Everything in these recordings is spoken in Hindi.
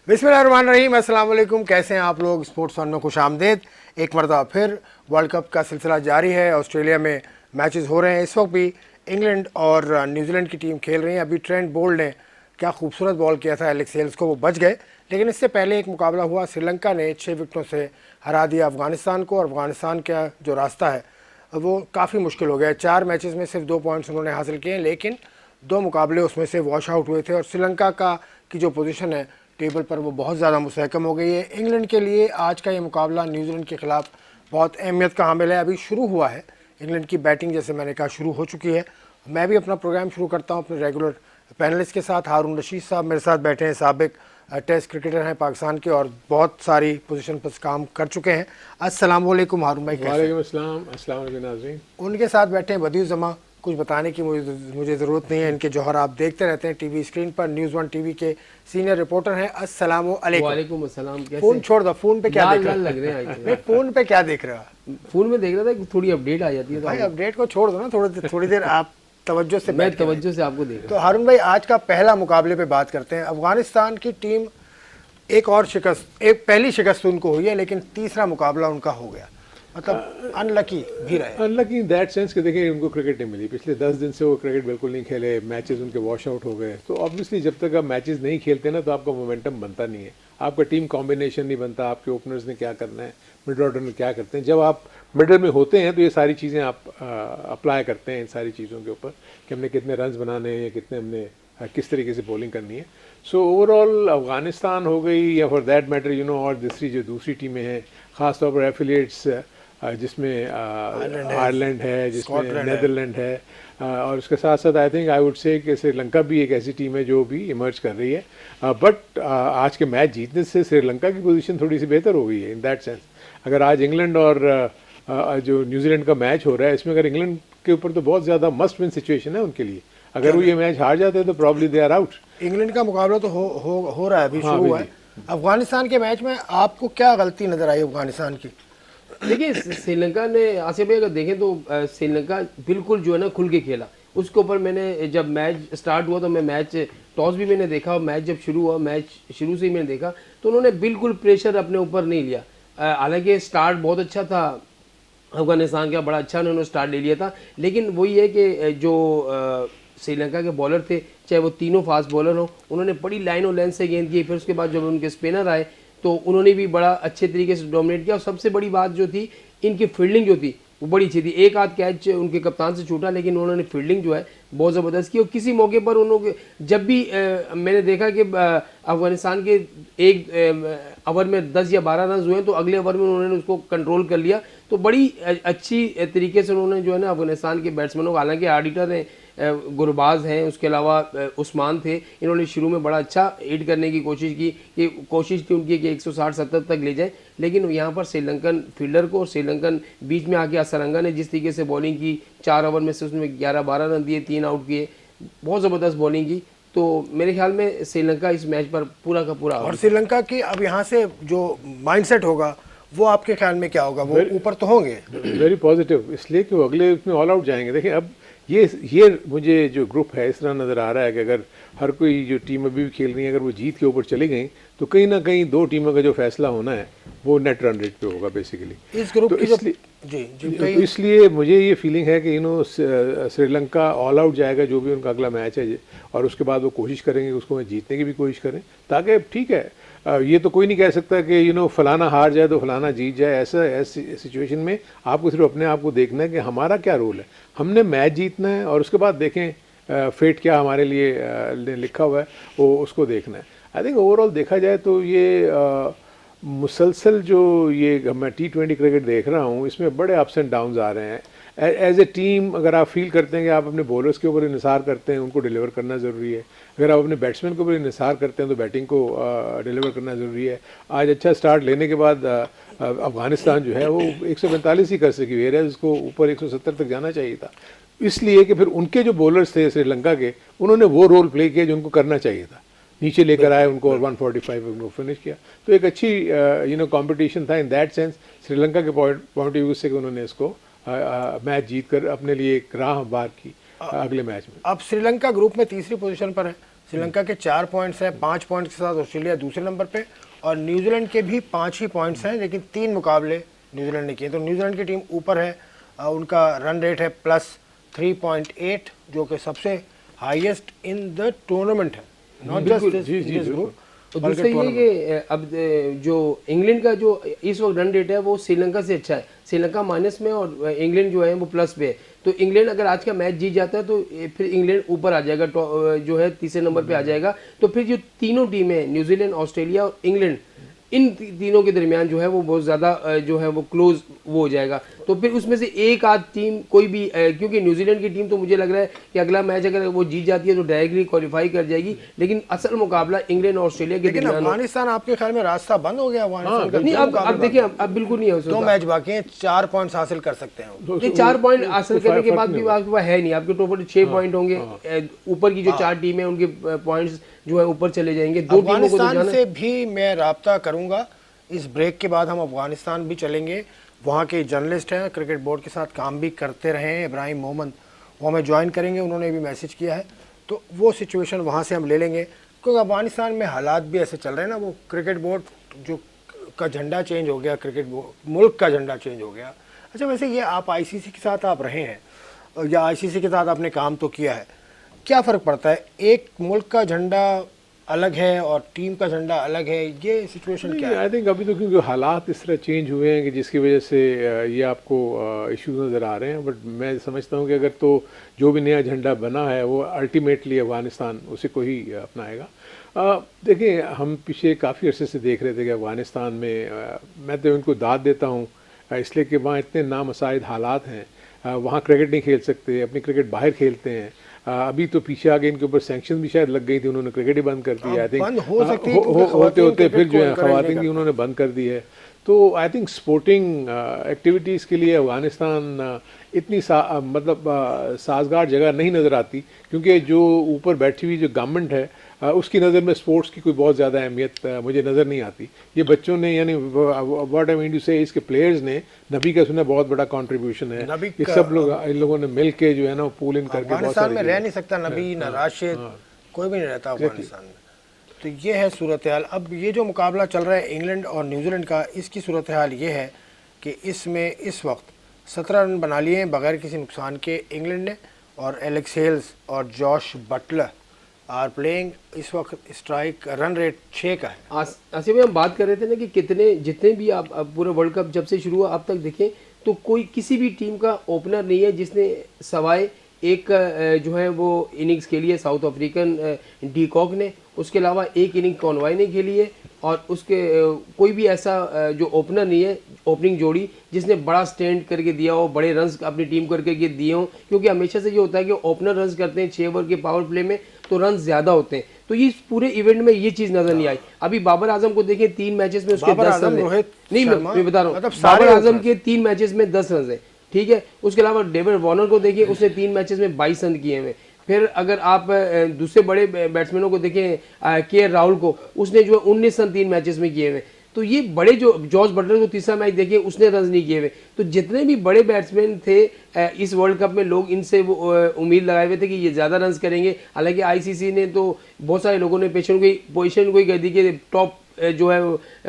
बिस्मिल्लाहिर्रहमानिर्रहीम, अस्सलाम वालेकुम। कैसे हैं आप लोग? स्पोर्ट्स वन में खुश आमदेद। एक मरतबा फिर वर्ल्ड कप का सिलसिला जारी है। ऑस्ट्रेलिया में मैचेस हो रहे हैं। इस वक्त भी इंग्लैंड और न्यूजीलैंड की टीम खेल रही है। अभी ट्रेंट बोल्ट ने क्या खूबसूरत बॉल किया था एलेक्स हेल्स को, वो बच गए। लेकिन इससे पहले एक मुकाबला हुआ, श्रीलंका ने 6 विकेटों से हरा दिया अफगानिस्तान को। और अफगानिस्तान का जो रास्ता है वो काफ़ी मुश्किल हो गया। 4 मैचेस में सिर्फ 2 पॉइंट्स उन्होंने हासिल किए हैं, लेकिन 2 मुकाबले उसमें से वॉश आउट हुए थे। और श्रीलंका की जो पोजीशन है टेबल पर वो बहुत ज़्यादा मुस्तहकम हो गई है। इंग्लैंड के लिए आज का ये मुकाबला न्यूजीलैंड के ख़िलाफ़ बहुत अहमियत का हामिल है। अभी शुरू हुआ है, इंग्लैंड की बैटिंग जैसे मैंने कहा शुरू हो चुकी है। मैं भी अपना प्रोग्राम शुरू करता हूँ अपने रेगुलर पैनलिस्ट के साथ। हारून रशीद साहब मेरे साथ बैठे हैं, साबिक टेस्ट क्रिकेटर हैं पाकिस्तान के और बहुत सारी पोजीशन पर काम कर चुके हैं। अस्सलाम वालेकुम हारून भाई। वालेकुम अस्सलाम। अस्सलाम वालेकुम नाज़रीन। उनके साथ बैठे हैं बदियुज़्ज़मा। कुछ बताने की मुझे ज़रूरत नहीं है, इनके जौहर आप देखते रहते हैं टीवी स्क्रीन पर। न्यूज़ वन टीवी के सीनियर रिपोर्टर हैं। अस्सलाम वालेकुम। वालेकुम अस्सलाम। कैसे? फोन छोड़ दो, फोन पे क्या देख रहे लग रहे हैं नहीं, फोन पे क्या देख रहे हो? फोन में देख रहा था कि थोड़ी अपडेट आ जाती है भाई अपडेट को छोड़ दो ना, थोड़ी देर आप तवज्जो से मैं तवज्जो से आपको देख रहा तो हारून भाई आज का पहला मुकाबले पे बात करते हैं। अफगानिस्तान की टीम एक पहली शिकस्त उनको हुई है, लेकिन तीसरा मुकाबला उनका हो गया। मतलब अनलकी भी रहे। अनलकी इन दैट सेंस कि देखिए उनको क्रिकेट नहीं मिली। पिछले 10 दिन से वो क्रिकेट बिल्कुल नहीं खेले, मैचेस उनके वॉश आउट हो गए। तो ऑब्वियसली जब तक आप मैचेस नहीं खेलते ना तो आपका मोमेंटम बनता नहीं है, आपका टीम कॉम्बिनेशन नहीं बनता, आपके ओपनर्स ने क्या करना है, मिड ऑर्डर में क्या करते हैं। जब आप मिडल में होते हैं तो ये सारी चीज़ें आप अप्लाई करते हैं इन सारी चीज़ों के ऊपर कि हमने कितने रन्स बनाने हैं या कितने हमने किस तरीके से बॉलिंग करनी है। सो ओवरऑल अफगानिस्तान हो गई या फॉर दैट मैटर और दूसरी टीमें हैं, ख़ासतौर पर एफिलिएट्स जिसमें आयरलैंड है, जिसमें नेदरलैंड है, और उसके साथ साथ I think I would say कि श्रीलंका भी एक ऐसी टीम है जो भी इमर्ज कर रही है। बट आज के मैच जीतने से श्रीलंका की पोजीशन थोड़ी सी बेहतर हो गई है इन दैट सेंस। अगर आज इंग्लैंड और जो न्यूजीलैंड का मैच हो रहा है, इसमें अगर इंग्लैंड के ऊपर तो बहुत ज़्यादा मस्ट विन सिचुएशन है उनके लिए। अगर वो ये मैच हार जाते हैं तो probably they are out. England का मुकाबला तो हो रहा है, अभी शुरू हुआ है। अफगानिस्तान के मैच में आपको क्या गलती नजर आई अफगानिस्तान की? देखिए श्रीलंका ने आसिफ भाई अगर देखें तो श्रीलंका बिल्कुल जो है ना खुल के खेला। उसके ऊपर मैंने जब मैच स्टार्ट हुआ तो मैं मैच टॉस भी मैंने देखा और मैच जब शुरू हुआ, मैच शुरू से ही मैंने देखा तो उन्होंने बिल्कुल प्रेशर अपने ऊपर नहीं लिया। हालांकि स्टार्ट बहुत अच्छा था अफगानिस्तान का, बड़ा अच्छा उन्होंने स्टार्ट ले लिया था। लेकिन वही है कि जो श्रीलंका के बॉलर थे, चाहे वो तीनों फास्ट बॉलर हों, उन्होंने बड़ी लाइन और लेंथ से गेंद की। फिर उसके बाद जब उनके स्पिनर आए तो उन्होंने भी बड़ा अच्छे तरीके से डोमिनेट किया। और सबसे बड़ी बात जो थी, इनकी फील्डिंग जो थी वो बड़ी अच्छी थी। एक आध कैच उनके कप्तान से छूटा, लेकिन उन्होंने फील्डिंग जो है बहुत ज़बरदस्त की। और किसी मौके पर उन्होंने जब भी मैंने देखा कि अफगानिस्तान के एक ओवर में 10 या 12 रन हुए तो अगले ओवर में उन्होंने उसको कंट्रोल कर लिया। तो बड़ी अच्छी तरीके से उन्होंने जो है ना अफगानिस्तान के बैट्समैनों को, हालांकि आडिटर हैं, गुरबाज हैं, उसके अलावा उस्मान थे, इन्होंने शुरू में बड़ा अच्छा हिट करने की कोशिश थी उनकी कि 160-170 तक ले जाए। लेकिन यहाँ पर श्रीलंकन फील्डर को, श्रीलंकन बीच में आके असरंगा ने जिस तरीके से बॉलिंग की, 4 ओवर में से उसमें 11-12 रन दिए, 3 आउट किए, बहुत ज़बरदस्त बॉलिंग की। तो मेरे ख्याल में श्रीलंका इस मैच पर पूरा का पूरा। और श्रीलंका की अब यहाँ से जो माइंडसेट होगा वो आपके ख्याल में क्या होगा? वो ऊपर तो होंगे वेरी पॉजिटिव, इसलिए कि वो अगले उसमें ऑल आउट जाएंगे। देखिए अब ये मुझे जो ग्रुप है इस तरह नज़र आ रहा है कि अगर हर कोई जो टीम अभी भी खेल रही है अगर वो जीत के ऊपर चली गई तो कहीं ना कहीं 2 टीमों का जो फैसला होना है वो नेट रन रेट पे होगा बेसिकली इस ग्रुप तो की। इसलिए मुझे ये फीलिंग है कि श्रीलंका ऑल आउट जाएगा जो भी उनका अगला मैच है, और उसके बाद वो कोशिश करेंगे उसको जीतने की भी कोशिश करें, ताकि ठीक है ये तो कोई नहीं कह सकता कि फलाना हार जाए तो फलाना जीत जाए। ऐसी सिचुएशन में आपको सिर्फ अपने आप को देखना है कि हमारा क्या रोल है, हमने मैच जीतना है और उसके बाद देखें फेट क्या हमारे लिए लिखा हुआ है वो उसको देखना है। आई थिंक ओवरऑल देखा जाए तो ये मुसलसल जो ये मैं T20 क्रिकेट देख रहा हूँ इसमें बड़े अप्स एंड डाउन्स आ रहे हैं। एज ए टीम अगर आप फील करते हैं कि आप अपने बॉलर्स के ऊपर इन्हिसार करते हैं, उनको डिलीवर करना ज़रूरी है। अगर आप अपने बैट्समैन के ऊपर इन्हिसार करते हैं तो बैटिंग को डिलीवर करना ज़रूरी है। आज अच्छा स्टार्ट लेने के बाद अफगानिस्तान जो है वो 145 ही कर सकी, वेयर उसको ऊपर 170 तक जाना चाहिए था। इसलिए कि फिर उनके जो बॉलर्स थे श्रीलंका के, उन्होंने वो रोल प्ले किया जो उनको करना चाहिए था, नीचे लेकर आए उनको और 145 उनको फिनिश किया। तो एक अच्छी कंपटीशन था इन दैट सेंस श्रीलंका के पॉइंट ऑफ व्यू से कि उन्होंने इसको मैच जीत कर अपने लिए एक राह बार की अगले मैच में। अब श्रीलंका ग्रुप में तीसरी पोजीशन पर है, श्रीलंका के 4 पॉइंट्स हैं, 5 पॉइंट्स के साथ ऑस्ट्रेलिया दूसरे नंबर पे, और न्यूजीलैंड के भी 5 ही पॉइंट्स हैं, लेकिन 3 मुकाबले न्यूजीलैंड ने किए। तो न्यूजीलैंड की टीम ऊपर है, उनका रन रेट है +3.8, जो कि सबसे हाईएस्ट इन द टूर्नामेंट है, नॉट जस्ट दिस ग्रुप। तो दूसरा ये कि अब जो इंग्लैंड का जो इस वक्त रन रेट है वो श्रीलंका से अच्छा है। श्रीलंका माइनस में और इंग्लैंड जो है वो प्लस पे है। तो इंग्लैंड अगर आज का मैच जीत जाता है तो फिर इंग्लैंड ऊपर आ जाएगा, जो है तीसरे नंबर पे आ जाएगा। तो फिर जो तीनों टीमें न्यूजीलैंड, ऑस्ट्रेलिया और इंग्लैंड, इन तीनों के दरमियान जो है वो बहुत ज़्यादा जो है वो क्लोज वो हो जाएगा। तो फिर उसमें से एक आध टीम कोई भी, क्योंकि न्यूजीलैंड की टीम तो मुझे लग रहा है कि अगला मैच अगर वो जीत जाती है तो डायरेक्टली क्वालिफाई कर जाएगी, लेकिन असल मुकाबला इंग्लैंड और ऑस्ट्रेलिया के दरमियान। अफगानिस्तान आपके ख्याल में रास्ता बंद हो गया अफगानिस्तान का? नहीं, अब देखिए, अब बिल्कुल नहीं हो सकता। 2 मैच बाकी हैं, 4 पॉइंट्स हासिल कर सकते हैं। नहीं, 4 पॉइंट हासिल करने के बाद भी आपके पास है नहीं, आपके टोटल 6 पॉइंट होंगे। ऊपर की जो 4 टीमें उनके पॉइंट्स जो है ऊपर चले जाएंगे। 2 टीमों को अफगानिस्तान से भी मैं राब्ता करूंगा। इस ब्रेक के बाद हम अफगानिस्तान भी चलेंगे। वहाँ के जर्नलिस्ट हैं, क्रिकेट बोर्ड के साथ काम भी करते रहे हैं, इब्राहिम मोहम्मद, वो हमें ज्वाइन करेंगे, उन्होंने भी मैसेज किया है। तो वो सिचुएशन वहाँ से हम ले लेंगे, क्योंकि अफगानिस्तान में हालात भी ऐसे चल रहे हैं ना, वो क्रिकेट बोर्ड जो का झंडा चेंज हो गया, क्रिकेट बोर्ड मुल्क का झंडा चेंज हो गया। अच्छा, वैसे ये आप आईसीसी के साथ आप रहे हैं या आईसीसी के साथ आपने काम तो किया है, क्या फ़र्क पड़ता है? एक मुल्क का झंडा अलग है और टीम का झंडा अलग है, ये सिचुएशन क्या है? आई थिंक अभी तो क्योंकि हालात इस तरह चेंज हुए हैं कि जिसकी वजह से ये आपको इश्यूज नज़र आ रहे हैं। बट मैं समझता हूँ कि अगर तो जो भी नया झंडा बना है वो अल्टीमेटली अफ़गानिस्तान उसी को ही अपनाएगा। देखिए, हम पीछे काफ़ी अरसे से देख रहे थे कि अफ़गानिस्तान में मैं तो उनको दाद देता हूँ इसलिए कि वहाँ इतने नामसाइद हालात हैं, वहाँ क्रिकेट नहीं खेल सकते, अपनी क्रिकेट बाहर खेलते हैं। अभी तो पीछे आगे इनके ऊपर सैंक्शन भी शायद लग गई थी, उन्होंने क्रिकेट ही बंद कर दिया। आई थिंक बंद हो सकती है, होते होते फिर जो है खवातीन की उन्होंने बंद कर दी है। तो आई थिंक स्पोर्टिंग एक्टिविटीज़ के लिए अफ़गानिस्तान इतनी मतलब साजगार जगह नहीं नज़र आती, क्योंकि जो ऊपर बैठी हुई जो गवर्नमेंट है उसकी नज़र में स्पोर्ट्स की कोई बहुत ज़्यादा अहमियत मुझे नज़र नहीं आती। ये बच्चों ने, यानी व्हाट आई मीन टू से, इसके प्लेयर्स ने, नबी का सुना बहुत बड़ा कंट्रीब्यूशन है। ये सब लोग, इन लोगों ने मिल के जो है ना पूल इन करके अफगानिस्तान में रह नहीं सकता नबी, ना राशिद, कोई भी नहीं रहता अफगानिस्तान में। तो ये है सूरत हाल। अब ये जो मुकाबला चल रहा है इंग्लैंड और न्यूजीलैंड का, इसकी सूरत हाल ये है कि इसमें इस वक्त 17 रन बना लिए हैं बगैर किसी नुकसान के इंग्लैंड ने, और एलेक्स हेल्स और जॉश बटलर आर प्लेइंग। इस वक्त स्ट्राइक रन रेट 6 का है। आसिफ भाई, हम बात कर रहे थे ना कि कितने जितने भी आप पूरा वर्ल्ड कप जब से शुरू हुआ अब तक देखें तो कोई किसी भी टीम का ओपनर नहीं है जिसने सवाए एक जो है वो इनिंग्स खेली है साउथ अफ्रीकन डीकॉक ने, उसके अलावा एक इनिंग कॉनवाई ने खेली है, और उसके कोई भी ऐसा जो ओपनर नहीं है, ओपनिंग जोड़ी जिसने बड़ा स्टैंड करके दिया हो, बड़े रन्स अपनी टीम करके दिए हों। क्योंकि हमेशा से ये होता है कि ओपनर रन्स करते हैं 6 ओवर के पावर प्ले में तो रन ज़्यादा होते हैं। तो ये पूरे इवेंट में ये चीज़ नज़र नहीं आई। अभी बाबर आजम को देखें, 3 मैचेस में उसके 10 रन नहीं, मैं बता रहा हूँ, बाबर आजम के 3 मैचेस में 10 रन है, ठीक है। उसके अलावा डेविड वार्नर को देखिए, उसने 3 मैचेस में 22 रन किए हुए। फिर अगर आप दूसरे बड़े बैट्समैनों को देखें, के राहुल को, उसने जो 19 रन 3 मैचेस में किए हुए। तो ये बड़े, जो जॉर्ज बटलर को तीसरा मैच देखिए उसने रन नहीं किए हुए। तो जितने भी बड़े बैट्समैन थे इस वर्ल्ड कप में, लोग इनसे वो उम्मीद लगाए हुए थे कि ये ज़्यादा रन करेंगे। हालांकि आईसीसी ने तो बहुत सारे लोगों ने पोजीशन को ही कह दी कि टॉप जो है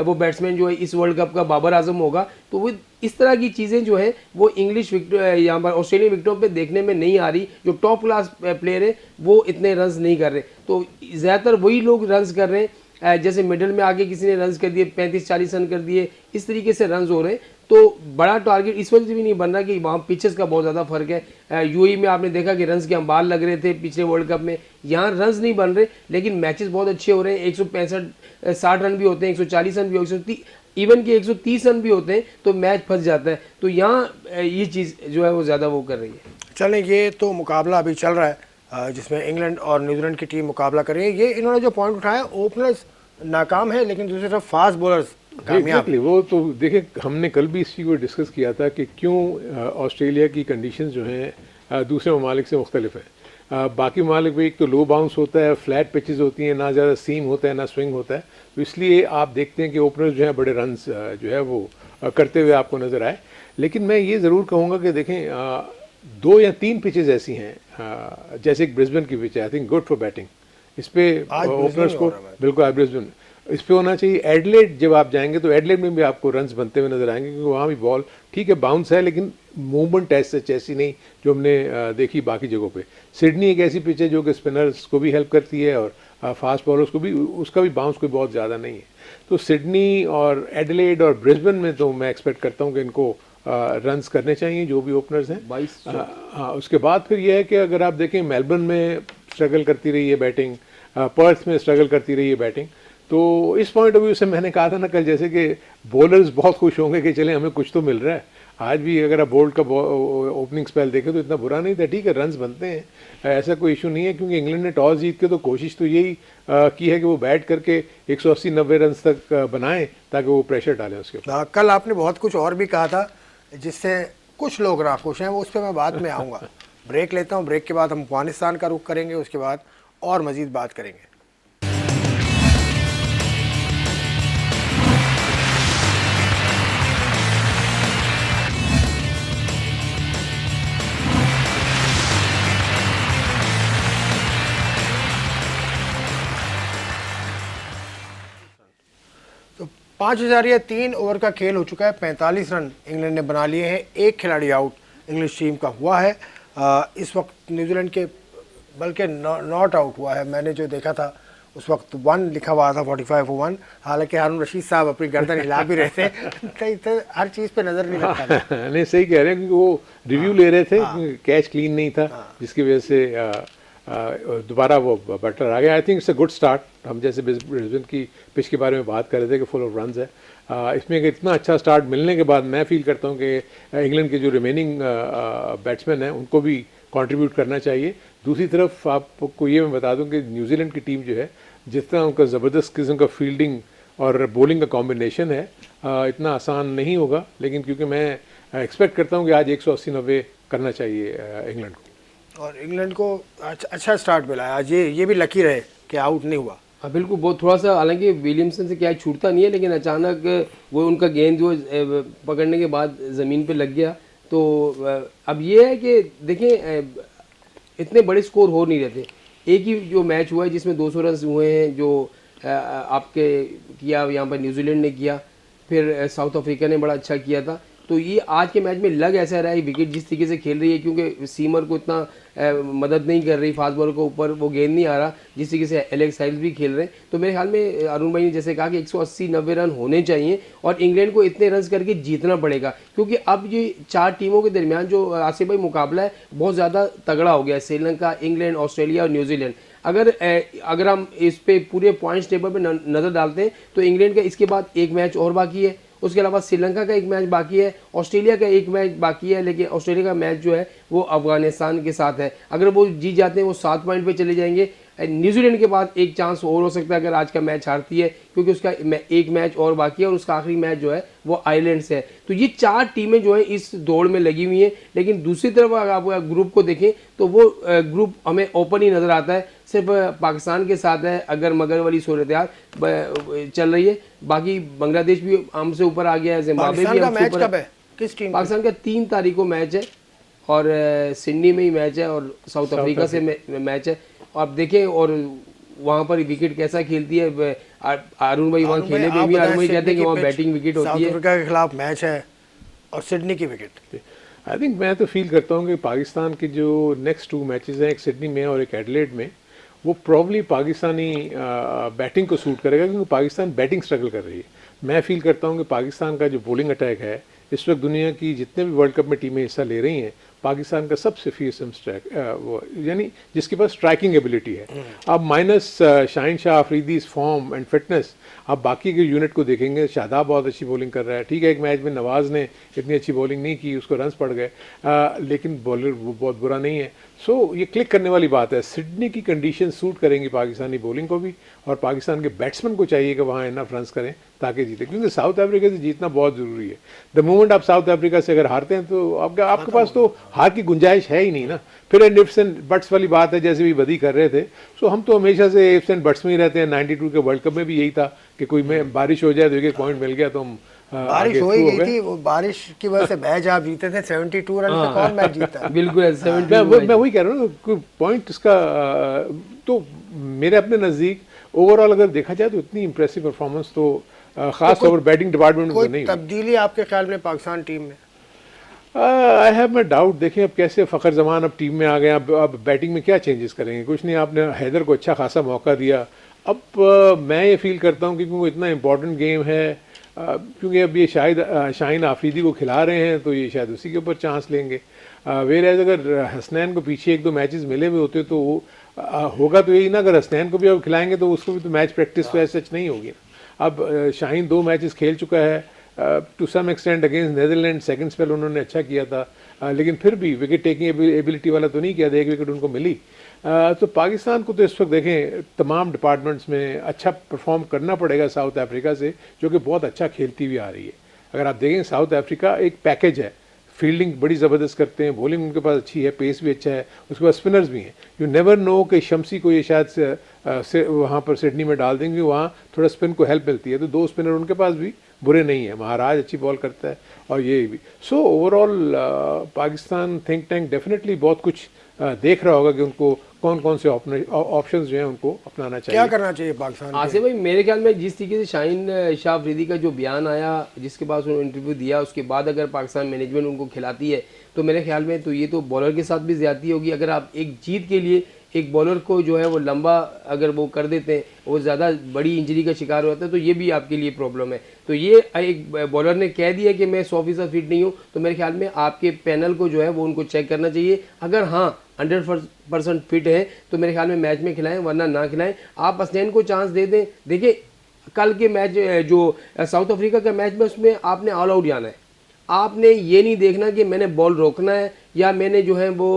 वो बैट्समैन जो है इस वर्ल्ड कप का बाबर आजम होगा। तो वो इस तरह की चीज़ें जो है वो इंग्लिश विकेट यहाँ पर ऑस्ट्रेलियन विकेटों पे देखने में नहीं आ रही। जो टॉप क्लास प्लेयर है वो इतने रन्स नहीं कर रहे, तो ज़्यादातर वही लोग रन्स कर रहे हैं। जैसे मिडल में आके किसी ने रन्स कर दिए, 35-40 रन कर दिए, इस तरीके से रन्स हो रहे हैं। तो बड़ा टारगेट इस वजह से भी नहीं बन रहा कि वहाँ पिचेस का बहुत ज़्यादा फर्क है। यूएई में आपने देखा कि रन्स के अंबार लग रहे थे पिछले वर्ल्ड कप में, यहाँ रन्स नहीं बन रहे, लेकिन मैचेस बहुत अच्छे हो रहे हैं। 165-60 रन भी होते हैं, 140 रन भी होते हैं, इवन कि 130 रन भी होते हैं, तो मैच फंस जाता है। तो यहाँ ये चीज़ जो है वो ज़्यादा वो कर रही है। चलें, ये तो मुकाबला अभी चल रहा है जिसमें इंग्लैंड और न्यूजीलैंड की टीम मुकाबला कर रही है। ये इन्होंने जो पॉइंट उठाया, ओपनर्स नाकाम है लेकिन दूसरी तरफ फास्ट बॉलर्स कामयाब। वो तो देखिए, हमने कल भी इस चीज़ को डिस्कस किया था कि क्यों ऑस्ट्रेलिया की कंडीशंस जो हैं दूसरे ममालिक से मुख्तलिफ है। बाकी ममालिक में एक तो लो बाउंस होता है, फ्लैट पिचेस होती हैं, ना ज़्यादा सीम होता है ना स्विंग होता है, तो इसलिए आप देखते हैं कि ओपनर्स जो हैं बड़े रन्स जो है वो करते हुए आपको नज़र आए। लेकिन मैं ये ज़रूर कहूँगा कि देखें 2 या 3 पिचेस ऐसी हैं, जैसे एक ब्रिस्बेन की पिच है, I think good for batting, इस पे आज ओपनर्स ब्रिस्बेन को में हो रहा है मैच। बिल्कुल ब्रिस्बेन इस पे होना चाहिए। एडलेड जब आप जाएंगे तो एडलेड में भी आपको रन्स बनते हुए नजर आएंगे, क्योंकि वहाँ भी बॉल ठीक है बाउंस है, लेकिन मूवमेंट ऐसी नहीं जो हमने देखी बाकी जगहों पे। सिडनी एक ऐसी पिच है जो कि स्पिनर्स को भी हेल्प करती है और फास्ट बॉलर्स को भी, उसका भी बाउंस कोई बहुत ज़्यादा नहीं है। तो सिडनी और एडलेड और ब्रिस्बेन में तो मैं एक्सपेक्ट करता हूँ कि इनको रन्स करने चाहिए जो भी ओपनर्स हैं। 22 हाँ, उसके बाद फिर यह है कि अगर आप देखें मेलबर्न में स्ट्रगल करती रही है बैटिंग, पर्थ में स्ट्रगल करती रही है बैटिंग, तो इस पॉइंट ऑफ व्यू से मैंने कहा था ना कल, जैसे कि बॉलर्स बहुत खुश होंगे कि चले हमें कुछ तो मिल रहा है। आज भी अगर आप बोल्ट का ओपनिंग स्पेल देखें तो इतना बुरा नहीं था, ठीक है रन्स बनते हैं, ऐसा कोई इशू नहीं है, क्योंकि इंग्लैंड ने टॉस जीत के तो कोशिश तो यही की है कि वो बैट करके 180-90 रन तक बनाएं ताकि वो प्रेशर डालें उसके ऊपर। कल आपने बहुत कुछ और भी कहा था जिससे कुछ लोग नाखुश हैं, वो उस पर मैं बाद में आऊँगा। ब्रेक लेता हूँ, ब्रेक के बाद हम अफगानिस्तान का रुख करेंगे, उसके बाद और मज़ीद बात करेंगे। तो 5,000 या 3 ओवर का खेल हो चुका है। 45 रन इंग्लैंड ने बना लिए हैं। एक खिलाड़ी आउट इंग्लिश टीम का हुआ है इस वक्त न्यूजीलैंड के, बल्कि नॉट आउट हुआ है। मैंने जो देखा था उस वक्त 1 लिखा हुआ था, 45 for 1। हालांकि हारून रशीद साहब अपनी गर्दन हिला भी रहे थे तो हर चीज़ पे नज़र नहीं लगता था। नहीं सही कह रहे हैं, क्योंकि वो रिव्यू ले रहे थे, कैच क्लीन नहीं था, जिसकी वजह से दोबारा वो बटलर आ गया। I think it's a good start. हम जैसे ब्रिस्बेन की पिच के बारे में बात कर रहे थे कि फुल ऑफ रन्स है, इसमें एक इतना अच्छा स्टार्ट मिलने के बाद मैं फील करता हूँ कि इंग्लैंड के जो रिमेनिंग बैट्समैन हैं उनको भी कंट्रीब्यूट करना चाहिए। दूसरी तरफ आपको ये मैं बता दूं कि न्यूजीलैंड की टीम जो है, जितना उनका ज़बरदस्त किस्म का फील्डिंग और बॉलिंग का कॉम्बिनेशन है, इतना आसान नहीं होगा, लेकिन क्योंकि मैं एक्सपेक्ट करता हूं कि आज 180-90 करना चाहिए इंग्लैंड को। और इंग्लैंड को अच्छा स्टार्ट मिला है आज। ये भी लकी रहे कि आउट नहीं हुआ। हाँ बिल्कुल, बहुत थोड़ा सा, हालांकि विलियमसन से क्या छूटता नहीं है, लेकिन अचानक वो उनका गेंद जो पकड़ने के बाद ज़मीन पे लग गया। तो अब ये है कि देखें इतने बड़े स्कोर हो नहीं रहते। एक ही जो मैच हुआ है जिसमें 200 रन हुए हैं, जो आपके किया यहाँ पर न्यूजीलैंड ने किया, फिर साउथ अफ्रीका ने बड़ा अच्छा किया था। तो ये आज के मैच में लग ऐसा रहा है, विकेट जिस तरीके से खेल रही है, क्योंकि सीमर को इतना मदद नहीं कर रही, फास्ट बॉलर को ऊपर वो गेंद नहीं आ रहा जिस तरीके से एलेक्स हाइल्स भी खेल रहे हैं। तो मेरे ख्याल में अरुण भाई ने जैसे कहा कि 180-90 रन होने चाहिए और इंग्लैंड को इतने रन करके जीतना पड़ेगा, क्योंकि अब ये 4 टीमों के दरमियान जो आसिफ भाई मुकाबला है बहुत ज़्यादा तगड़ा हो गया है। श्रीलंका, इंग्लैंड, ऑस्ट्रेलिया और न्यूजीलैंड। अगर हम इस पे पूरे पॉइंट्स टेबल पे नज़र डालते हैं तो इंग्लैंड का इसके बाद एक मैच और बाकी है, उसके अलावा श्रीलंका का एक मैच बाकी है, ऑस्ट्रेलिया का एक मैच बाकी है, लेकिन ऑस्ट्रेलिया का मैच जो है वो अफगानिस्तान के साथ है। अगर वो जीत जाते हैं वो 7 पॉइंट पे चले जाएंगे। न्यूजीलैंड के बाद एक चांस और हो सकता है अगर आज का मैच हारती है, क्योंकि उसका एक मैच और बाकी है और उसका आखिरी मैच जो है वो आइलैंड से है। तो ये 4 टीमें जो है इस दौड़ में लगी हुई हैं। लेकिन दूसरी तरफ अगर आप ग्रुप को देखें तो वो ग्रुप हमें ओपन ही नज़र आता है, सिर्फ पाकिस्तान के साथ है अगर मगर वाली सूरत चल रही है। बाकी बांग्लादेश भी हमसे ऊपर आ गया है, जिम्बाब्वे भी हमसे ऊपर। कब है? किस टीम? पाकिस्तान का 3 तारीख को मैच है और सिडनी में ही मैच है और साउथ अफ्रीका से मैच है। आप देखें और वहाँ पर विकेट कैसा खेलती है। अरुण भाई वहाँ खेले भी, अरुण भाई कहते हैं कि वहाँ बैटिंग विकेट होती है। साउथ अफ्रीका के खिलाफ मैच है और सिडनी की विकेट। आई थिंक मैं तो फील करता हूँ कि पाकिस्तान के जो नेक्स्ट 2 मैचेस हैं, एक सिडनी में और एक एडिलेड में, वो प्रॉब्ली पाकिस्तानी बैटिंग को सूट करेगा, क्योंकि पाकिस्तान बैटिंग स्ट्रगल कर रही है। मैं फील करता हूँ कि पाकिस्तान का जो बॉलिंग अटैक है इस वक्त दुनिया की जितने भी वर्ल्ड कप में टीमें हिस्सा ले रही हैं, पाकिस्तान का सबसे फीसम स्ट्राइक वो यानी जिसके पास स्ट्राइकिंग एबिलिटी है। अब minus Shaheen Shah Afridi's form and fitness, आप बाकी के यूनिट को देखेंगे, शादाब बहुत अच्छी बॉलिंग कर रहा है, ठीक है एक मैच में नवाज़ ने इतनी अच्छी बॉलिंग नहीं की, उसको रन्स पड़ गए, लेकिन बॉलर वो बहुत बुरा नहीं है। सो ये क्लिक करने वाली बात है। सिडनी की कंडीशन सूट करेंगी पाकिस्तानी बॉलिंग को भी, और पाकिस्तान के बैट्समैन को चाहिए कि वहाँ इनफ रन्स करें ताकि जीते, क्योंकि साउथ अफ्रीका से जीतना बहुत ज़रूरी है। द मोमेंट आप साउथ अफ्रीका से अगर हारते हैं तो आपके पास तो हार की गुंजाइश है ही नहीं ना। फिर इफ्स एंड बट्स वाली बात है, जैसे भी बदी कर रहे थे। सो हम तो हमेशा से इफ्स एंड बट्स में ही रहते हैं। 92 के वर्ल्ड कप में भी यही था कि कोई में बारिश हो जाए तो एक पॉइंट मिल गया तो हम बारिश आगे हो ही through गई थी, वो बारिश की वजह से मैच आप जीते थे 72 रन से, कौन मैच जीता है? बिल्कुल मैं 72 वही कह रहा हूँ ना, पॉइंट इसका तो मेरे अपने नज़दीक ओवरऑल अगर देखा जाए तो इतनी इंप्रेसिव परफॉर्मेंस तो खास तौर पर बैटिंग डिपार्टमेंट में तो कोई नहीं हुई। तब्दीली आपके ख्याल में पाकिस्तान टीम में? I have my doubt. देखिए अब कैसे फ़खर जमान अब टीम में आ गए, अब बैटिंग में क्या चेंजेस करेंगे? कुछ नहीं, आपने हैदर को अच्छा खासा मौका दिया। अब मैं ये फील करता हूँ कि वो इतना इम्पोर्टेंट गेम है, क्योंकि अब ये शायद शाहीन आफरीदी को खिला रहे हैं तो ये शायद उसी के ऊपर चांस लेंगे। वेर एज अगर हसनैन को पीछे एक दो मैचेस मिले हुए होते तो होगा तो यही ना, अगर हसनैन को भी अब खिलाएंगे तो उसको भी तो मैच प्रैक्टिस तो ऐसा सच नहीं होगी ना। अब शाहीन 2 मैचेस खेल चुका है, to some extent against Netherland second spell उन्होंने अच्छा किया था, लेकिन फिर भी विकेट टेकिंग एबिलिटी वाला तो नहीं किया था, 1 विकेट उनको मिली। तो पाकिस्तान को तो इस वक्त देखें तमाम डिपार्टमेंट्स में अच्छा परफॉर्म करना पड़ेगा साउथ अफ्रीका से, जो कि बहुत अच्छा खेलती हुई आ रही है। अगर आप देखें साउथ अफ्रीका एक पैकेज है, फील्डिंग बड़ी ज़बरदस्त करते हैं, बॉलिंग उनके पास अच्छी है, पेस भी अच्छा है, उसके पास स्पिनर्स भी हैं। यू नेवर नो कि शम्सी को ये शायद से वहाँ पर सिडनी में डाल देंगे, वहाँ थोड़ा स्पिन को हेल्प मिलती है, तो 2 स्पिनर उनके पास भी बुरे नहीं है। महाराज अच्छी बॉल करता है और ये भी। So overall Pakistan think tank definitely बहुत कुछ देख रहा होगा कि उनको कौन कौन से ऑप्शंस जो हैं उनको अपनाना चाहिए। क्या करना चाहिए पाकिस्तान को? आसिफ भाई मेरे ख्याल में जिस तरीके से शाहीन शाह अफरीदी का जो बयान आया, जिसके बाद उन्होंने इंटरव्यू दिया, उसके बाद अगर पाकिस्तान मैनेजमेंट उनको खिलाती है तो मेरे ख्याल में तो ये तो बॉलर के साथ भी ज्यादती होगी। अगर आप एक जीत के लिए एक बॉलर को जो है वो लंबा अगर वो कर देते हैं, वो ज़्यादा बड़ी इंजरी का शिकार हो जाता है, तो ये भी आपके लिए प्रॉब्लम है। तो ये एक बॉलर ने कह दिया कि मैं 100% फिट नहीं हूँ, तो मेरे ख्याल में आपके पैनल को जो है वो उनको चेक करना चाहिए। अगर हाँ 100% फिट है तो मेरे ख्याल में मैच में खिलाएं, वरना ना खिलाएं। आप हसनैन को चांस दे दें। देखिए कल के मैच जो साउथ अफ्रीका का मैच में, उसमें आपने ऑल आउट जाना है। आपने ये नहीं देखना कि मैंने बॉल रोकना है या मैंने जो है वो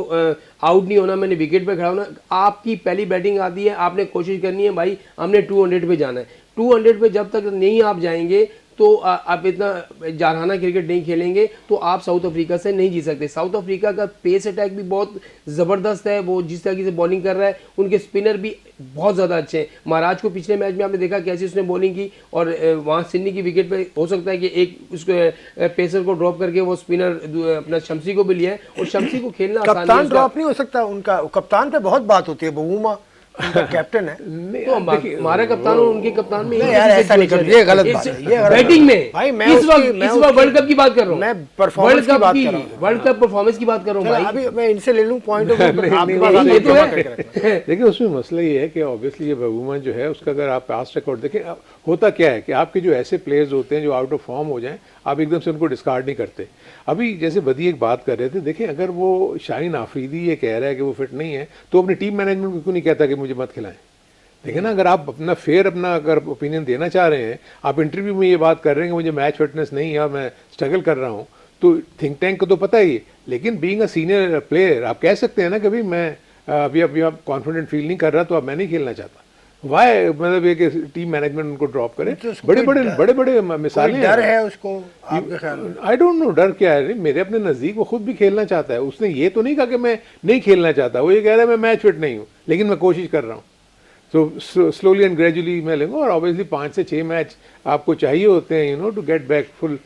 आउट नहीं होना, मैंने विकेट पे खड़ा होना। आपकी पहली बैटिंग आती है, आपने कोशिश करनी है भाई हमने 200 पे जाना है। 200 पे जब तक नहीं आप जाएंगे तो आप इतना जारहाना क्रिकेट नहीं खेलेंगे तो आप साउथ अफ्रीका से नहीं जीत सकते। साउथ अफ्रीका का पेस अटैक भी बहुत ज़बरदस्त है, वो जिस तरीके से बॉलिंग कर रहा है, उनके स्पिनर भी बहुत ज़्यादा अच्छे हैं। महाराज को पिछले मैच में आपने देखा कैसे उसने बॉलिंग की, और वहाँ सिडनी की विकेट पे हो सकता है कि एक उसको पेसर को ड्रॉप करके वो स्पिनर अपना शम्सी को भी लिया है, और शम्सी को खेलना आसान नहीं है। कप्तान ड्रॉप नहीं हो सकता उनका? कप्तान पे बहुत बात होती है, बबूमा उनका कैप्टन है। तो हमारा कप्तान और उनके कप्तान में नहीं यार, ऐसा नहीं कर, ये गलत बात है, ये गलत बैटिंग में भाई। मैं इस वक्त वर्ल्ड कप की बात कर रहा हूँ, मैं परफॉर्मेंस की बात कर रहा हूँ, वर्ल्ड कप परफॉर्मेंस की बात कर रहा हूँ भाई। अभी मैं इनसे ले लूं पॉइंट ऑफ व्यू, आपके पास ये तो जमा है। करके रखना। देखिए उसमें मसला ये है कि ऑब्वियसली ये बबूमा जो है उसका अगर आप पास्ट रिकॉर्ड देखें, होता क्या है कि आपके जो ऐसे प्लेयर्स होते हैं जो आउट ऑफ फॉर्म हो जाएं, आप एकदम से उनको डिस्कार्ड नहीं करते। अभी जैसे बदी एक बात कर रहे थे, देखें अगर वो शाहीन आफरीदी ये कह रहा है कि वो फिट नहीं है, तो अपनी टीम मैनेजमेंट को क्यों नहीं कहता कि मुझे मत खिलाएं? देखिए ना, अगर आप अपना फेयर अपना अगर ओपिनियन देना चाह रहे हैं, आप इंटरव्यू में ये बात कर रहे हैं कि मुझे मैच फिटनेस नहीं है और मैं स्ट्रगल कर रहा हूँ, तो थिंक टैंक को तो पता ही है। लेकिन बीइंग अ सीनियर प्लेयर आप कह सकते हैं ना, कभी मैं अभी आप कॉन्फिडेंट फील नहीं कर रहा तो अब मैं नहीं खेलना चाहता। वाई, मतलब ये कि टीम मैनेजमेंट उनको ड्रॉप करे। बड़े बड़े मिसालें डर है उसको आपके ख्याल में? आई डोंट नो डर क्या है। मेरे अपने नज़दीक वो खुद भी खेलना चाहता है। उसने ये तो नहीं कहा कि मैं नहीं खेलना चाहता, वो ये कह रहा है मैं मैच फिट नहीं हूँ लेकिन मैं कोशिश कर रहा हूँ। तो स्लोली एंड ग्रेजुअली मैं लूँगा, और ऑब्वियसली 5 से 6 मैच आपको चाहिए होते हैं, you know, to get back full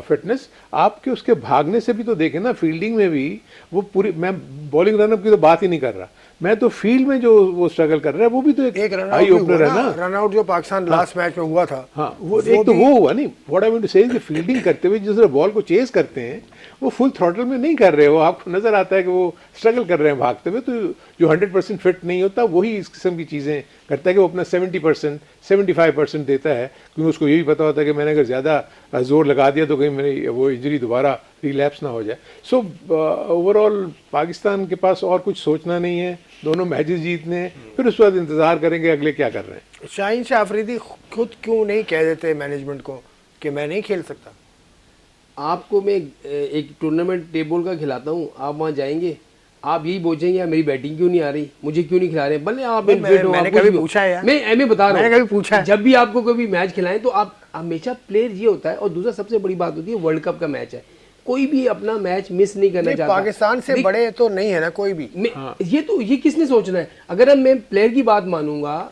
fitness. आपके उसके भागने से भी तो देखें ना, फील्डिंग में भी वो पूरी, मैं बॉलिंग रनअप की तो बात ही नहीं कर रहा, मैं तो फील्ड में जो वो स्ट्रगल कर रहा है वो भी तो एक हाई ओपनर है ना। रन आउट जो पाकिस्तान लास्ट मैच में हुआ था, हाँ वो एक तो वो हुआ नहीं। व्हाट आई वांट टू से इज कि फील्डिंग करते हुए जिस तरह बॉल को चेस करते हैं वो फुल थ्रॉटल में नहीं कर रहे हो, आपको नजर आता है कि वो स्ट्रगल कर रहे हैं भागते हुए। तो जो 100% फिट नहीं होता वही इस किस्म की चीज़ें करता है कि वो अपना 70% 75% देता है, क्योंकि उसको ये भी पता होता है कि मैंने अगर ज़्यादा जोर लगा दिया तो कहीं मेरी वो इंजरी दोबारा रिलैप्स ना हो जाए। सो ओवरऑल पाकिस्तान के पास और कुछ सोचना नहीं है, दोनों मैचेस जीतने हैं, फिर उस बाद इंतज़ार करेंगे अगले क्या कर रहे हैं। शाहीन शाह अफरीदी खुद क्यों नहीं कह देते मैनेजमेंट को कि मैं नहीं खेल सकता? आपको मैं एक टूर्नामेंट टेबल का खिलाता हूँ, आप वहाँ जाएंगे, आप यही पूछेंगे यार मेरी बैटिंग क्यों नहीं आ रही, मुझे क्यों नहीं खिला रहे। भले आप मैंने कभी पूछा है यार, मैं बता रहा हूँ, मैंने कभी पूछा है। जब भी आपको कभी मैच खिलाएं तो आप हमेशा प्लेयर ये होता है। और दूसरा सबसे बड़ी बात होती है वर्ल्ड कप का मैच है, कोई भी अपना मैच मिस नहीं करना चाहता। पाकिस्तान से बड़े तो नहीं है ना कोई भी। ये किसने सोचना है? अगर अब मैं प्लेयर की बात मानूंगा,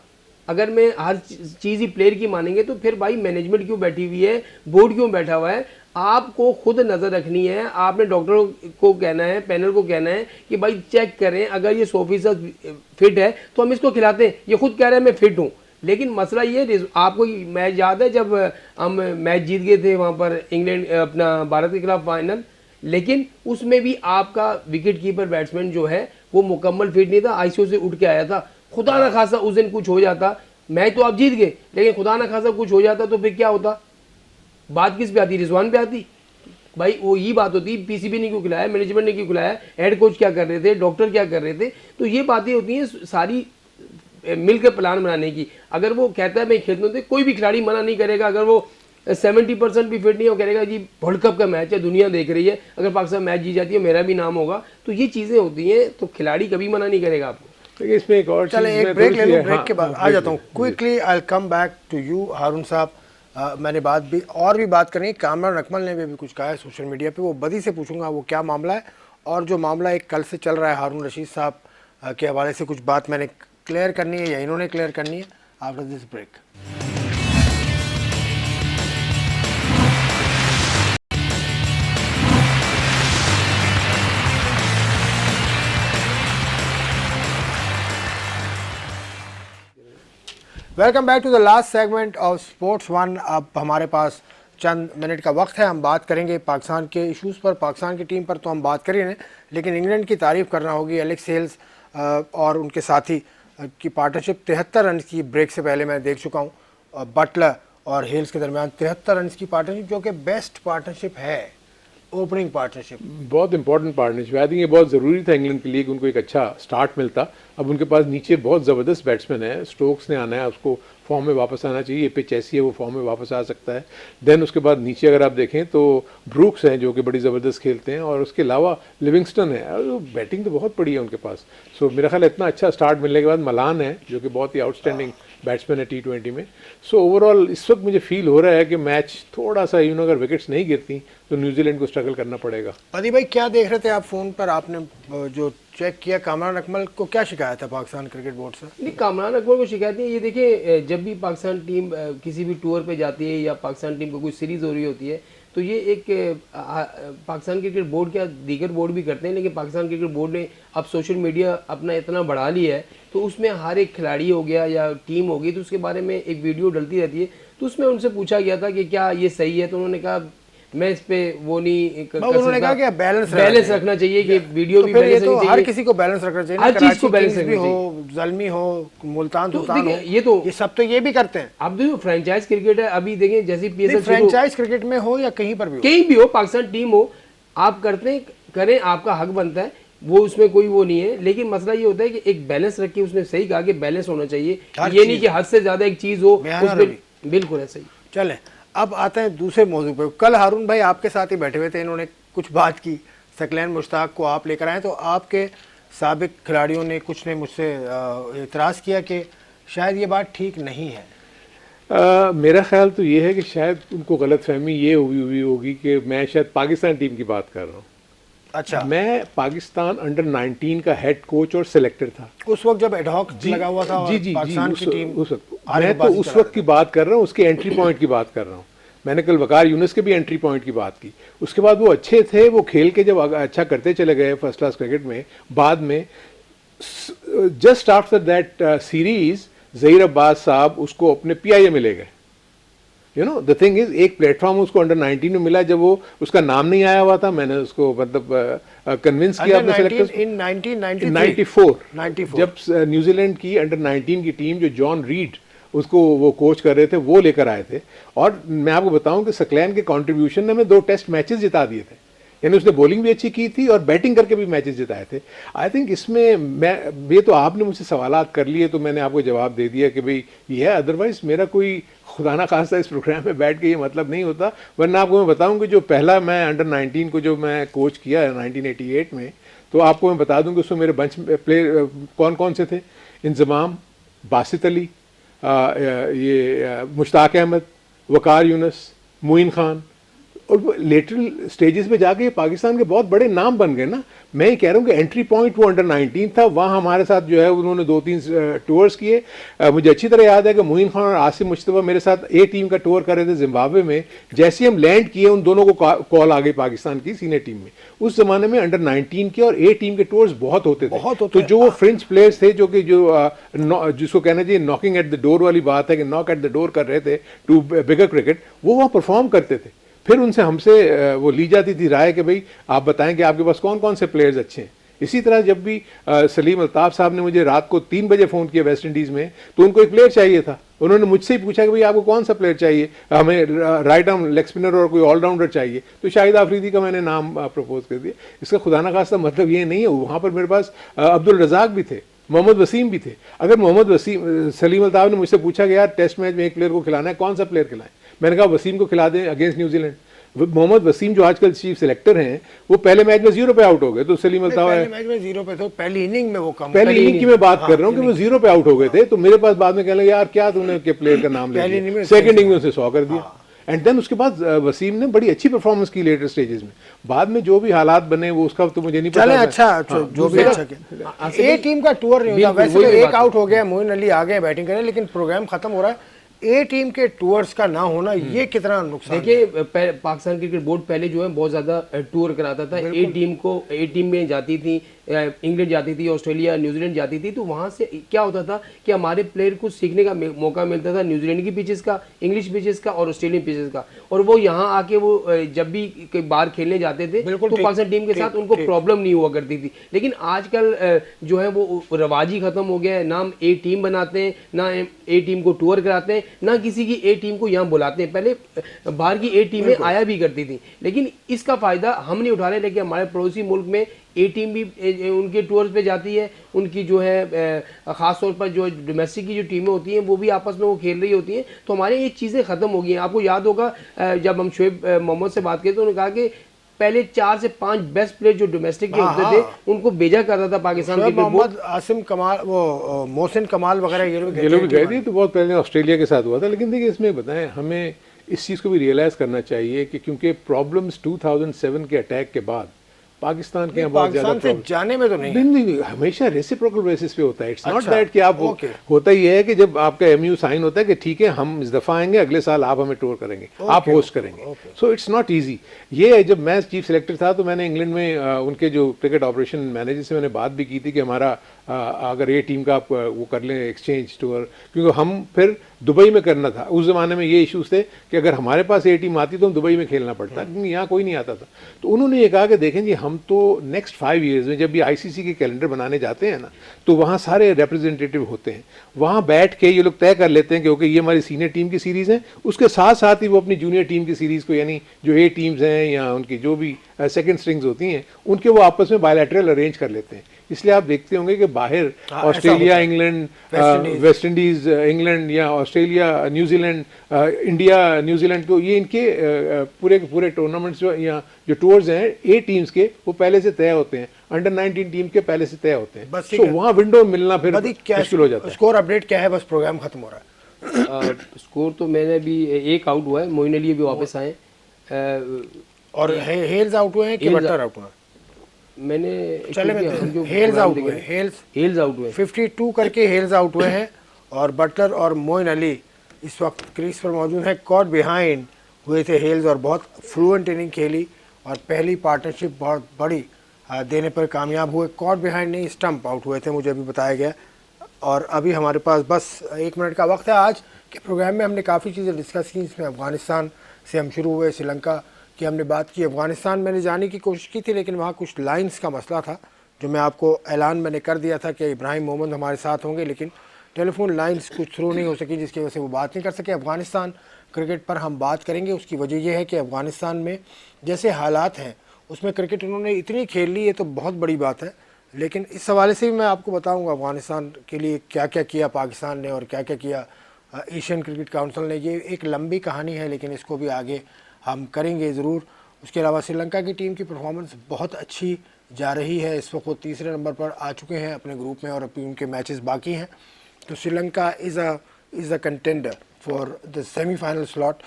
अगर मैं हर चीज़ ही प्लेयर की मानेंगे तो फिर भाई मैनेजमेंट क्यों बैठी हुई है, बोर्ड क्यों बैठा हुआ है? आपको खुद नज़र रखनी है, आपने डॉक्टरों को कहना है, पैनल को कहना है कि भाई चेक करें, अगर ये 100% फिट है तो हम इसको खिलाते हैं। ये खुद कह रहे हैं मैं फिट हूँ, लेकिन मसला ये, आपको मैच याद है जब हम मैच जीत गए थे वहाँ पर इंग्लैंड अपना भारत के खिलाफ फाइनल, लेकिन उसमें भी आपका विकेट कीपर बैट्समैन जो है वो मुकम्मल फिट नहीं था, आईसीयू से उठ के आया था। खुदा ना खासा उस दिन कुछ हो जाता, मैच तो आप जीत गए, लेकिन खुदा ना खासा कुछ हो जाता तो फिर क्या होता? बात किस पे आती? रिजवान पे आती। भाई वो ही बात होती, पीसीबी ने क्यों खिलाया, मैनेजमेंट ने क्यों खिलाया, हेड कोच क्या कर रहे थे, डॉक्टर क्या कर रहे थे? तो ये बातें होती हैं सारी मिलकर प्लान बनाने की। अगर वो कहता है मैं खेलता हूँ, कोई भी खिलाड़ी मना नहीं करेगा। अगर वो 70% भी फिट नहीं हो, करेगा जी वर्ल्ड कप का मैच है, दुनिया देख रही है, अगर पाकिस्तान मैच जीत जाती है मेरा भी नाम होगा। तो ये चीज़ें होती हैं, तो खिलाड़ी कभी मना नहीं करेगा आपको। देखिए इसमें एक और चले एक ब्रेक ले लूँ, ब्रेक के बाद आ जाता हूँ। Quickly I will come back to you Haroon Sahab. मैंने बात करनी है, कामरान अकमल ने भी कुछ कहा है सोशल मीडिया पे, वो बदी से पूछूंगा वो क्या मामला है, और जो मामला एक कल से चल रहा है हारून रशीद साहब के हवाले से कुछ बात मैंने क्लियर करनी है या इन्होंने क्लियर करनी है after this break. Welcome back to the last segment of sports one. अब हमारे पास चंद मिनट का वक्त है, हम बात करेंगे पाकिस्तान के इश्यूज़ पर, पाकिस्तान की टीम पर तो हम बात कर ही रहे हैं, लेकिन इंग्लैंड की तारीफ़ करना होगी। एलेक्स हेल्स और उनके साथी की पार्टनरशिप 73 रन की ब्रेक से पहले मैं देख चुका हूँ, बटलर और हेल्स के दरमियान 73 रन की पार्टनरशिप, जो कि बेस्ट पार्टनरशिप है, ओपनिंग पार्टनरशिप, बहुत इंपॉर्टेंट पार्टनरशिप। आई थिंक ये बहुत ज़रूरी था इंग्लैंड के लिए कि उनको एक अच्छा स्टार्ट मिलता। अब उनके पास नीचे बहुत ज़बरदस्त बैट्समैन है, स्टोक्स ने आना है, उसको फॉर्म में वापस आना चाहिए, ये पिच ऐसी है वो फॉर्म में वापस आ सकता है। देन उसके बाद नीचे अगर आप देखें तो ब्रूक्स हैं जो कि बड़ी ज़बरदस्त खेलते हैं, और उसके अलावा लिविंगस्टन है, और बैटिंग तो बहुत बड़ी है उनके पास। सो मेरा ख्याल इतना अच्छा स्टार्ट मिलने के बाद मलान है जो कि बहुत ही आउटस्टैंडिंग बैट्समैन है T20 में। सो ओवरऑल इस वक्त मुझे फील हो रहा है कि मैच थोड़ा सा अगर विकेट्स नहीं गिरती तो न्यूजीलैंड को स्ट्रगल करना पड़ेगा। अदी भाई क्या देख रहे थे आप फ़ोन पर, आपने जो चेक किया, कामरान अकमल को क्या शिकायत है पाकिस्तान क्रिकेट बोर्ड से? नहीं, कामरान अकमल को शिकायत नहीं है। ये देखिए, जब भी पाकिस्तान टीम किसी भी टूर पे जाती है या पाकिस्तान टीम को कोई सीरीज़ हो रही होती है, तो ये एक पाकिस्तान क्रिकेट बोर्ड क्या दीगर बोर्ड भी करते हैं, लेकिन पाकिस्तान क्रिकेट बोर्ड ने अब सोशल मीडिया अपना इतना बढ़ा लिया है, तो उसमें हर एक खिलाड़ी हो गया या टीम हो गई तो उसके बारे में एक वीडियो डलती रहती है। तो उसमें उनसे पूछा गया था कि क्या ये सही है, तो उन्होंने कहा मैं इस पे वो नहीं कर उन्होंने कहा कि बैलेंस रखना चाहिए कि वीडियो भी बैलेंस तो रखनी हर चाहिए, किसी को बैलेंस रखना चाहिए, हर चीज को बैलेंस भी हो, ज़ल्मी हो, मुल्तान सुल्तान हो, ये सब तो ये भी करते हैं। अब देखो फ्रेंचाइज क्रिकेट है, अभी देखें जैसे PSL फ्रेंचाइज क्रिकेट में हो या कहीं पर भी हो, कहीं भी हो, पाकिस्तान टीम हो, आप करते करें, आपका हक बनता है, वो उसमें कोई वो नहीं है। लेकिन मसला ये होता है कि एक बैलेंस रख के, उसने सही कहा कि बैलेंस होना चाहिए, ये नहीं कि हद से ज्यादा एक चीज हो उसमें। बिल्कुल ऐसा ही। चले अब आते हैं दूसरे मौजू पे। कल हारून भाई आपके साथ ही बैठे हुए थे, इन्होंने कुछ बात की, सकलैन मुश्ताक को आप लेकर आए, तो आपके साबिक खिलाड़ियों ने कुछ ने मुझसे इतराज़ किया कि शायद ये बात ठीक नहीं है। मेरा ख्याल तो ये है कि शायद उनको गलतफहमी ये हुई होगी कि मैं शायद पाकिस्तान टीम की बात कर रहा हूँ। अच्छा, मैं पाकिस्तान अंडर 19 का हेड कोच और सिलेक्टर था उस वक्त जब एडहॉक लगा हुआ था पाकिस्तान की टीम, उस वक्त मैं तो उस वक्त की बात कर रहा हूँ, उसके एंट्री पॉइंट की बात कर रहा हूँ। मैंने कल वकार यूनुस के भी एंट्री पॉइंट की बात की। उसके बाद वो अच्छे थे, वो खेल के जब अच्छा करते चले गए फर्स्ट क्लास क्रिकेट में, बाद में just after that series Zaheer Abbas साहब उसको अपने PIA में ले गए। द थिंग इज, एक प्लेटफॉर्म उसको अंडर 19 में मिला, जब वो उसका नाम नहीं आया हुआ था, मैंने उसको मतलब कन्विंस किया अपने सेलेक्टर्स इन 1994 जब न्यूजीलैंड की अंडर 19 की टीम जो जॉन रीड उसको वो कोच कर रहे थे, वो लेकर आए थे। और मैं आपको बताऊं कि सकलैन के कंट्रीब्यूशन ने हमें 2 टेस्ट मैचेस जिता दिए थे, यानी उसने बॉलिंग भी अच्छी की थी और बैटिंग करके भी मैचेस जिताए थे। आई थिंक इसमें मैं ये तो आपने मुझसे सवालात कर लिए तो मैंने आपको जवाब दे दिया कि भाई ये है। अदरवाइज मेरा कोई खुदा ना खास्ता इस प्रोग्राम में बैठ के ये मतलब नहीं होता। वरना आपको मैं बताऊं कि जो पहला मैं अंडर 19 को जो मैं कोच किया है 1988 में, तो आपको मैं बता दूं कि उसमें मेरे बंच प्लेयर कौन कौन से थे। इंजमाम, बासित अली, मुश्ताक अहमद, वकार यूनुस, मोइन खान, और लेटरल स्टेजेस पे जाके ये पाकिस्तान के बहुत बड़े नाम बन गए ना। मैं ये कह रहा हूँ कि एंट्री पॉइंट वो अंडर 19 था, वहाँ हमारे साथ जो है उन्होंने 2-3 टूर्स किए। मुझे अच्छी तरह याद है कि मोइन खान और आसिम मुश्तबा मेरे साथ ए टीम का टूर कर रहे थे जिम्बाब्वे में। जैसे हम लैंड किए उन दोनों को कॉल आ गई पाकिस्तान की सीनियर टीम में। उस जमाने में अंडर 19 के और ए टीम के टूर्स बहुत होते थे। तो जो वो फ्रेंच प्लेयर्स थे जो कि जिसको कहना चाहिए नॉकिंग एट द डोर वाली बात है कि नॉक एट द डोर कर रहे थे टू बिगर क्रिकेट, वो वहाँ परफॉर्म करते थे। फिर उनसे हमसे वो ली जाती थी राय कि भाई आप बताएं कि आपके पास कौन कौन से प्लेयर्स अच्छे हैं। इसी तरह जब भी सलीम अल्ताफ साहब ने मुझे रात को 3 बजे फ़ोन किया वेस्ट इंडीज़ में, तो उनको एक प्लेयर चाहिए था। उन्होंने मुझसे ही पूछा कि भाई आपको कौन सा प्लेयर चाहिए, हमें राइट आर्म लेग स्पिनर और कोई ऑलराउंडर चाहिए। तो शाहिद आफरीदी का मैंने नाम प्रपोज कर दिया। इसका खुदा ना खास्ता मतलब ये नहीं है, वहाँ पर मेरे पास अब्दुल रज़ाक भी थे, मोहम्मद वसीम भी थे। अगर मोहम्मद वसीम सलीम अल्ताफ ने मुझसे पूछा कि यार टेस्ट मैच में एक प्लेयर को खिलाना है, कौन सा प्लेयर खिलाएं, मैंने कहा वसीम को खिला दें अगेंस्ट न्यूजीलैंड। मोहम्मद वसीम जो आजकल चीफ सिलेक्टर हैं, वो पहले मैच में 0 पे आउट हो गए। तो सलीम अल्ताफ पहले मैच में 0 पे थे, पहली इनिंग में वो कम, पहली इनिंग की मैं बात कर रहा हूँ कि वो 0 पे आउट हो गए थे। तो मेरे पास बाद में कह लगे यार क्या तूने के प्लेयर का नाम ले लिया, सेकंड इनिंग में उसे 100 कर दिया। एंड देन उसके बाद वसीम ने बड़ी अच्छी परफॉर्मेंस की लेटर स्टेजेस में। बाद में जो भी हालात बने वो उसका तो मुझे नहीं पता। चले अच्छा, जो भी अच्छा किया। ए टीम का टूर नहीं होता वैसे, तो एक आउट हो गया, मोइन अली आ गए बैटिंग करने, लेकिन प्रोग्राम खत्म हो रहा है। ए टीम के टूर्स का ना होना ये कितना नुकसान। देखिए पाकिस्तान क्रिकेट बोर्ड पहले जो है बहुत ज्यादा टूर कराता था। ए टीम में जाती थी, इंग्लैंड जाती थी, ऑस्ट्रेलिया न्यूजीलैंड जाती थी। तो वहाँ से क्या होता था कि हमारे प्लेयर को सीखने का मौका मिलता था न्यूजीलैंड की पिचेस का, इंग्लिश पिचेस का और ऑस्ट्रेलियन पिचेस का। और वो यहाँ आके वो जब भी बाहर खेलने जाते थे तो पाकिस्तान टीम के साथ उनको प्रॉब्लम नहीं हुआ करती थी। लेकिन आजकल जो है वो रवाज ही खत्म हो गया है। ना ए टीम बनाते हैं, ना ए टीम को टूर कराते हैं, ना किसी की ए टीम को यहाँ बुलाते हैं। पहले बाहर की ए टीमें आया भी करती थी, लेकिन इसका फायदा हम नहीं उठा रहे। लेकिन हमारे पड़ोसी मुल्क में ए टीम भी उनके टूर्स पे जाती है। उनकी जो है ख़ास तौर पर जो डोमेस्टिक की जो टीमें होती हैं वो भी आपस में वो खेल रही होती हैं। तो हमारे ये चीज़ें ख़त्म हो गई हैं। आपको याद होगा जब हम शोएब मोहम्मद से बात की तो उन्होंने कहा कि पहले 4 से 5 बेस्ट प्लेयर जो डोमेस्टिक के होते थे उनको भेजा करता था पाकिस्तान के। मोहम्मद आसिम कमाल, वो मोहसिन कमाल वगैरह ये लोग गए थे। तो बहुत पहले ऑस्ट्रेलिया के साथ हुआ था। लेकिन देखिए इसमें बताएं, हमें इस चीज़ को भी रियलाइज़ करना चाहिए कि क्योंकि प्रॉब्लम्स 2007 के अटैक के बाद पाकिस्तान के यहाँ बहुत ज्यादा से जाने में तो नहीं, हमेशा रेसिप्रोकल बेसिस पे होता है। इट्स नॉट दैट कि आप होता ही है कि जब आपका एमयू साइन होता है कि ठीक है हम इस दफा आएंगे, अगले साल आप हमें टूर करेंगे, आप होस्ट करेंगे। So it's not easy. ये है, जब मैं चीफ सिलेक्टर था तो मैंने इंग्लैंड में उनके जो क्रिकेट ऑपरेशन मैनेजर से मैंने बात भी की थी कि हमारा अगर ये टीम का आप वो कर लें एक्सचेंज टूर, क्योंकि हम फिर दुबई में करना था। उस ज़माने में ये इश्यूज थे कि अगर हमारे पास ए टीम आती तो हम दुबई में खेलना पड़ता, क्योंकि यहाँ कोई नहीं आता था। तो उन्होंने ये कहा कि देखें जी, हम तो नेक्स्ट 5 ईयर्स में जब भी आईसीसी के कैलेंडर बनाने जाते हैं ना, तो वहाँ सारे रिप्रेजेंटेटिव होते हैं। वहाँ बैठ के ये लोग तय कर लेते हैं कि ओके ये हमारी सीनियर टीम की सीरीज़ है, उसके साथ साथ ही वो अपनी जूनियर टीम की सीरीज़ को, यानी जो ए टीम्स हैं या उनकी जो भी सेकंड स्ट्रिंग्स होती हैं, उनके वो आपस में बायलैटरल अरेंज कर लेते हैं। इसलिए आप देखते होंगे कि बाहर Australia, England, West Indies, England या ऑस्ट्रेलिया, न्यूजीलैंड, इंडिया, न्यूजीलैंड, तो ये इनके पूरे के पूरे टूर्नामेंट्स या जो टूर्स हैं ए टीम्स के, वो पहले से तय होते हैं। अंडर 19 टीम के पहले से तय होते हैं। तो वहाँ विंडो मिलना फिर मुश्किल हो जाता है। स्कोर अपडेट क्या है? बस प्रोग्राम खत्म हो रहा है। स्कोर तो मैंने भी एक आउट हुआ है, मोइन अली भी वापस आए और हेल्स आउट हुए हैं कि बटलर आउट हुए हैं? मैंने हेल्स आउट हुए, हेल्स आउट हुए 52 करके हेल्स आउट हुए हैं। और बटलर और मोइन अली इस वक्त क्रीज पर मौजूद हैं। कॉट बिहाइंड हुए थे हेल्स और बहुत फ्लुएंट इनिंग खेली और पहली पार्टनरशिप बहुत बड़ी देने पर कामयाब हुए। कॉट बिहाइंड नहीं, स्टंप आउट हुए थे, मुझे अभी बताया गया। और अभी हमारे पास बस 1 मिनट का वक्त है। आज के प्रोग्राम में हमने काफ़ी चीज़ें डिस्कस की। इसमें अफ़गानिस्तान से हम शुरू हुए, श्रीलंका की हमने बात की। अफ़गानिस्तान मैंने जाने की कोशिश की थी, लेकिन वहाँ कुछ लाइंस का मसला था, जो मैं आपको ऐलान मैंने कर दिया था कि इब्राहिम मोहम्मद हमारे साथ होंगे, लेकिन टेलीफोन लाइंस कुछ थ्रू नहीं हो सकी, जिसकी वजह से वो बात नहीं कर सके। अफ़गानिस्तान क्रिकेट पर हम बात करेंगे। उसकी वजह यह है कि अफ़गानिस्तान में जैसे हालात हैं उसमें क्रिकेट उन्होंने इतनी खेल ली, ये तो बहुत बड़ी बात है। लेकिन इस हवाले से भी मैं आपको बताऊँगा अफ़गानिस्तान के लिए क्या क्या किया पाकिस्तान ने और क्या क्या किया एशियन क्रिकेट काउंसिल ने। ये एक लंबी कहानी है, लेकिन इसको भी आगे हम करेंगे ज़रूर। उसके अलावा श्रीलंका की टीम की परफॉर्मेंस बहुत अच्छी जा रही है। इस वक्त वो तीसरे नंबर पर आ चुके हैं अपने ग्रुप में और अभी उनके मैचेस बाकी हैं। तो Sri Lanka is a contender for the semifinal slot.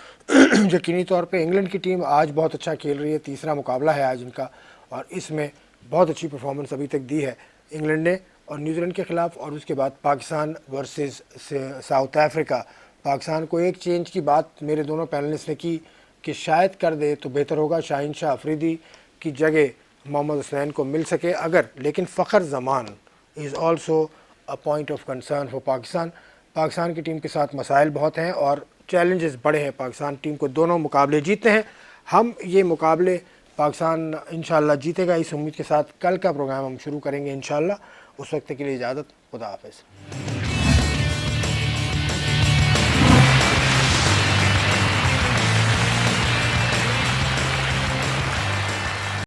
यकीनी तौर पे इंग्लैंड की टीम आज बहुत अच्छा खेल रही है, तीसरा मुकाबला है आज इनका, और इसमें बहुत अच्छी परफॉर्मेंस अभी तक दी है इंग्लैंड ने और न्यूजीलैंड के ख़िलाफ़। और उसके बाद Pakistan versus south Africa. Pakistan को एक चेंज की बात मेरे दोनों पैनलिस्ट ने की कि शायद कर दे तो बेहतर होगा, शाहीन शाह अफरीदी की जगह मोहम्मद हुसैन को मिल सके अगर, लेकिन Fakhar Zaman is also a point of concern for Pakistan. Pakistan की टीम के साथ मसाइल बहुत हैं और चैलेंजेस बड़े हैं। पाकिस्तान टीम को दोनों मुकाबले जीतते हैं। हम ये मुकाबले पाकिस्तान इंशाल्लाह जीतेगा इस उम्मीद के साथ कल का प्रोग्राम हम शुरू करेंगे इंशाल्लाह। उस वक्त के लिए इजाज़त, खुदा हाफ़िज़।